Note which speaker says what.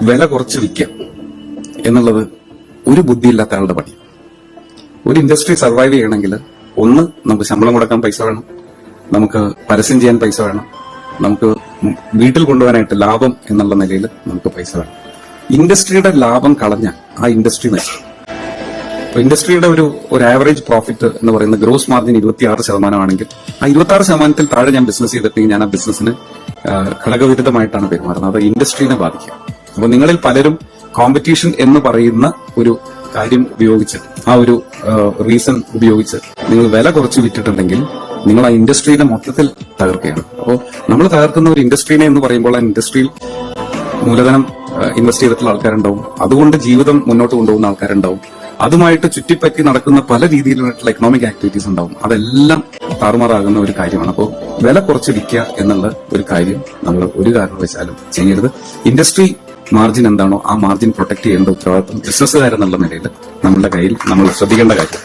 Speaker 1: വില കുറച്ച് വിൽക്കുക എന്നുള്ളത് ഒരു ബുദ്ധിയില്ലാത്ത ആളുടെ പണി. ഒരു ഇൻഡസ്ട്രി സർവൈവ് ചെയ്യണമെങ്കിൽ ഒന്ന് നമുക്ക് ശമ്പളം കൊടുക്കാൻ പൈസ വേണം, നമുക്ക് പരസ്യം ചെയ്യാൻ പൈസ വേണം, നമുക്ക് വീട്ടിൽ കൊണ്ടുപോകാനായിട്ട് ലാഭം എന്നുള്ള നിലയിൽ നമുക്ക് പൈസ വേണം. ഇൻഡസ്ട്രിയുടെ ലാഭം കളഞ്ഞ ആ ഇൻഡസ്ട്രി നശിക്കും. ഇൻഡസ്ട്രിയുടെ ഒരു ആവറേജ് പ്രോഫിറ്റ് എന്ന് പറയുന്ന ഗ്രോസ് മാർജിൻ 26% ആണെങ്കിൽ ആ 26% താഴെ ഞാൻ ബിസിനസ് ചെയ്തിട്ടുണ്ടെങ്കിൽ ഞാൻ ആ ബിസിനസ്സിന് ഘടകവിരുദ്ധമായിട്ടാണ് പെരുമാറുന്നത്. അത് ഇൻഡസ്ട്രീനെ ബാധിക്കും. അപ്പോൾ നിങ്ങളിൽ പലരും കോമ്പറ്റീഷൻ എന്ന് പറയുന്ന ഒരു കാര്യം ഉപയോഗിച്ച്, ആ ഒരു റീസൺ ഉപയോഗിച്ച് നിങ്ങൾ വില കുറച്ച് വിറ്റിട്ടുണ്ടെങ്കിൽ നിങ്ങൾ ആ ഇൻഡസ്ട്രീനെ മൊത്തത്തിൽ തകർക്കുകയാണ്. അപ്പോൾ നമ്മൾ തകർക്കുന്ന ഒരു ഇൻഡസ്ട്രീനെ എന്ന് പറയുമ്പോൾ ആ ഇൻഡസ്ട്രിയിൽ മൂലധനം ഇൻവെസ്റ്റ് ചെയ്തിട്ടുള്ള ആൾക്കാരുണ്ടാവും, അതുകൊണ്ട് ജീവിതം മുന്നോട്ട് കൊണ്ടുപോകുന്ന ആൾക്കാരുണ്ടാവും, അതുമായിട്ട് ചുറ്റിപ്പറ്റി നടക്കുന്ന പല രീതിയിലുള്ള എക്കണോമിക് ആക്ടിവിറ്റീസ് ഉണ്ടാവും. അതെല്ലാം താറുമാറാകുന്ന ഒരു കാര്യമാണ്. അപ്പോൾ വില കുറച്ച് വിൽക്കുക എന്നുള്ള ഒരു കാര്യം നമ്മൾ ഒരു കാരണവശാലും ചെയ്യരുത്. ഇൻഡസ്ട്രി മാർജിൻ എന്താണോ ആ മാർജിൻ പ്രൊട്ടക്ട് ചെയ്യേണ്ട ഉത്തരവാദിത്വം ബിസിനസ്സുകാരെന്നുള്ള നിലയിൽ നമ്മളുടെ കയ്യിൽ നമ്മൾ ശ്രദ്ധിക്കേണ്ട കാര്യം.